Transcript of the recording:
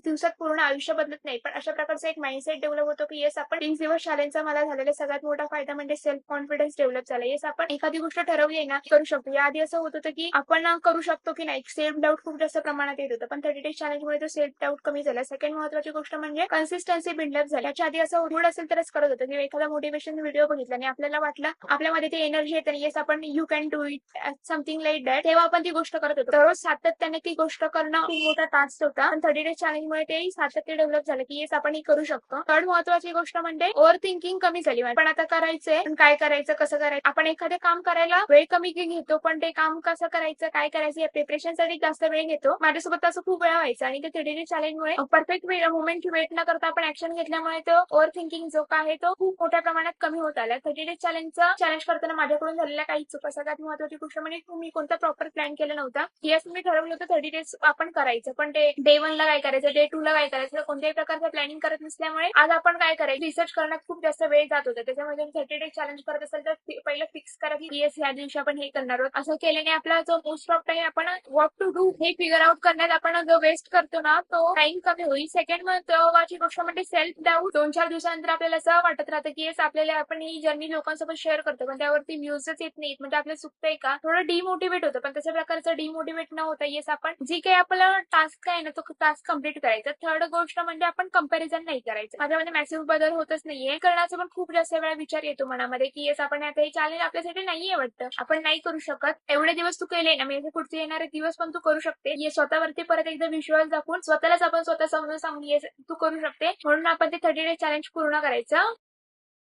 दिवसात पूर्ण आयुष्य बदलत नाही, पण अशा प्रकारचा एक माइंडसेट डेव्हलप होतो की येस आपण 30 दिवस चॅलेंजचा मला झालेला सगळ्यात मोठा फायदा म्हणजे सेल्फ कॉन्फिडन्स डेव्हलप झाला. येस आपण एखादी गोष्ट ठरवली आहे ना करू शकतो. याआधी असं होत होतं की आपण करू शकतो की नाही, सेल्फ डाऊट खूप जास्त प्रमाणात येत होतं, पण 30 डेज चॅलेंजमुळे तो सेल्फ डाऊट कमी झाला. सेकंड महत्वाची गोष्ट म्हणजे कन्सिस्टन्सी बिल्डअप झाली. याच्या आधी असं मूड असेल तरच करत होतं की एखादा मोटिवेशन व्हिडिओ बघितला आणि आपल्याला वाटलं आपल्यामध्ये ती एनर्जी येते, येस आपण you can do it something like that, तेव्हा आपण ती गोष्ट करत होतो. दररोज सातत्याने ती गोष्ट करणं खूप मोठा टास्क होता, पण 30 डेज चॅलेंजमुळे ते सातत्य डेव्हलप झालं की येस आपण ही करू शकतो. थर्ड महत्वाची गोष्ट म्हणजे ओव्हर थिंकिंग कमी झाली. पण आता करायचंय, पण काय करायचं, कसं करायचं, आपण एखादं काम करायला वेळ कमी घेतो, पण ते काम कसं करायचं, काय करायचं या प्रिपरेशन साठी जास्त वेळ घेतो. माझ्यासोबत असं खूप वेळा व्हायचं आणि ते 30 डेज चॅलेंजमुळे परफेक्ट मोमेंट वेट न करता आपण ऍक्शन घेतल्यामुळे तो ओव्हर थिंकिंग जो आहे तो खूप मोठ्या प्रमाणात कमी होत आला. 30 डेज चॅलेंज करताना माझ्याकडून झालेल्या काही चुका, सगळ्यात महत्वाची गोष्ट म्हणजे मी कोणता प्रॉपर प्लॅन केला नव्हता. येस मी ठरवलं होतं 30 डेज आपण करायचं, पण ते डे 1 ला काय करायचं, डे 2 ला काय करायचं, कोणत्याही प्रकारचं प्लॅनिंग करत नसल्यामुळे आज आपण काय करायचं रिसर्च करण्यात खूप जास्त वेळ जात होता. त्याच्यामध्ये 30 डेज चॅलेंज करत असेल तर पहिलं फिक्स करा की येस या दिवशी आपण हे करणार आहोत. असं केल्याने आपला जो मोस्ट ऑफ टाइम आपण व्हॉट टू डू हे फिगर आउट करण्यात आपण जो वेस्ट करतो ना तो टाइम कमी होईल. सेकंड महत्वाची गोष्ट म्हणजे सेल्फ डाऊट. 2-4 दिवसानंतर आपल्याला असं वाटत राहतं की येस आपल्याला आपण ही जर्नी लोकांसोबत शेअर करतो, पण त्यावरती व्ह्यूजच येत नाहीत, म्हणजे आपल्याला चुकतंय का, थोडं डिमोटिवेट होतं. पण तशा प्रकारचं डिमोटिवेट न होता येस आपण जी काही आपला टास्क आहे ना तो टास्क कम्प्लीट करायचा. थर्ड गोष्ट म्हणजे आपण कंपॅरिझन नाही करायचं. माझ्यामध्ये मॅसिव्ह बदल होतच नाहीये करण्याचा, पण खूप जास्त वेळा विचार येतो मनामध्ये की येस आपण आता हे चॅलेंज आपल्यासाठी नाहीये, वाटतं आपण नाही करू शकत. एवढे दिवस तू केले ना, म्हणजे पुढचे येणारे दिवस पण तू करू शकते. ये स्वतःवरती परत एकदा विश्वास दाखवून स्वतःलाच आपण स्वतः समजून सांगून येस तू करू शकते, म्हणून आपण ते 30 डेज चॅलेंज पूर्ण करायचं.